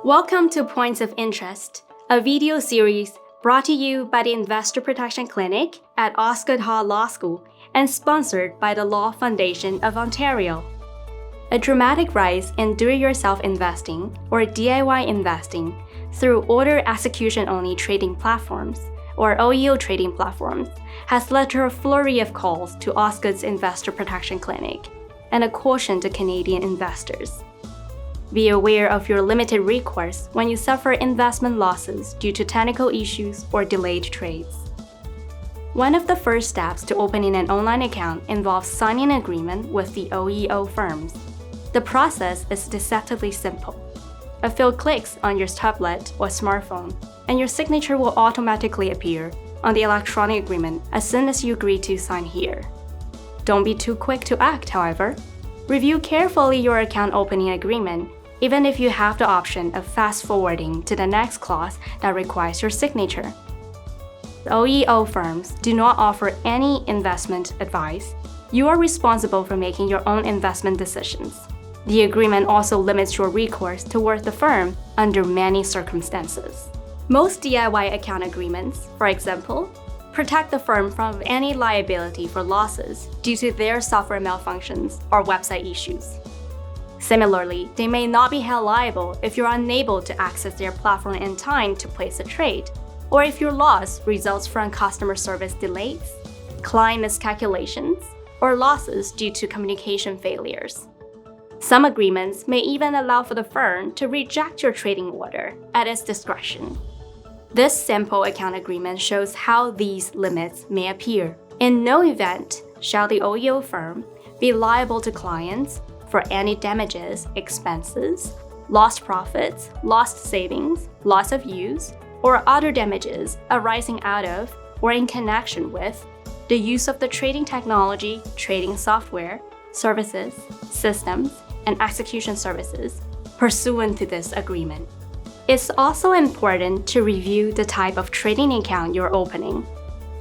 Welcome to Points of Interest, a video series brought to you by the Investor Protection Clinic at Osgoode Hall Law School and sponsored by the Law Foundation of Ontario. A dramatic rise in do-it-yourself investing, or DIY investing, through order execution-only trading platforms, or OEO trading platforms, has led to a flurry of calls to Osgoode's Investor Protection Clinic and a caution to Canadian investors. Be aware of your limited recourse when you suffer investment losses due to technical issues or delayed trades. One of the first steps to opening an online account involves signing an agreement with the OEO firms. The process is deceptively simple. A few clicks on your tablet or smartphone, and your signature will automatically appear on the electronic agreement as soon as you agree to sign here. Don't be too quick to act, however. Review carefully your account opening agreement, even if you have the option of fast-forwarding to the next clause that requires your signature. The OEO firms do not offer any investment advice. You are responsible for making your own investment decisions. The agreement also limits your recourse toward the firm under many circumstances. Most DIY account agreements, for example, protect the firm from any liability for losses due to their software malfunctions or website issues. Similarly, they may not be held liable if you're unable to access their platform in time to place a trade, or if your loss results from customer service delays, client miscalculations, or losses due to communication failures. Some agreements may even allow for the firm to reject your trading order at its discretion. This sample account agreement shows how these limits may appear. In no event shall the OEO firm be liable to clients for any damages, expenses, lost profits, lost savings, loss of use, or other damages arising out of or in connection with the use of the trading technology, trading software, services, systems, and execution services pursuant to this agreement. It's also important to review the type of trading account you're opening,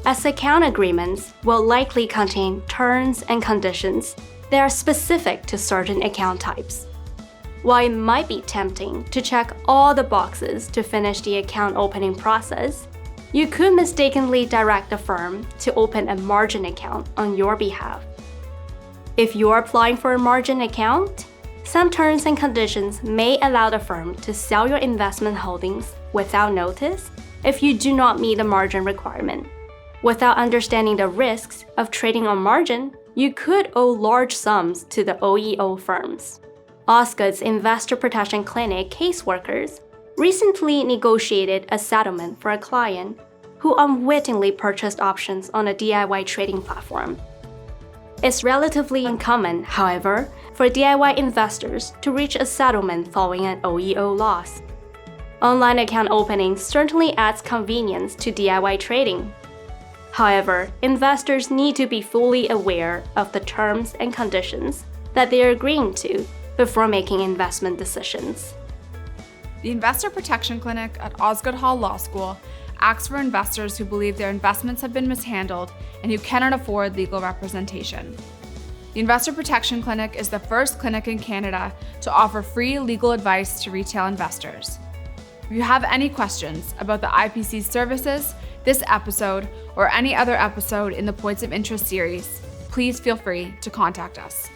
as account agreements will likely contain terms and conditions that are specific to certain account types. While it might be tempting to check all the boxes to finish the account opening process, you could mistakenly direct the firm to open a margin account on your behalf. If you're applying for a margin account, some terms and conditions may allow the firm to sell your investment holdings without notice if you do not meet the margin requirement. Without understanding the risks of trading on margin, you could owe large sums to the OEO firms. Osgoode's Investor Protection Clinic caseworkers recently negotiated a settlement for a client who unwittingly purchased options on a DIY trading platform. It's relatively uncommon, however, for DIY investors to reach a settlement following an OEO loss. Online account opening certainly adds convenience to DIY trading. However, investors need to be fully aware of the terms and conditions that they are agreeing to before making investment decisions. The Investor Protection Clinic at Osgoode Hall Law School asks for investors who believe their investments have been mishandled and who cannot afford legal representation. The Investor Protection Clinic is the first clinic in Canada to offer free legal advice to retail investors. If you have any questions about the IPC's services, this episode, or any other episode in the Points of Interest series, please feel free to contact us.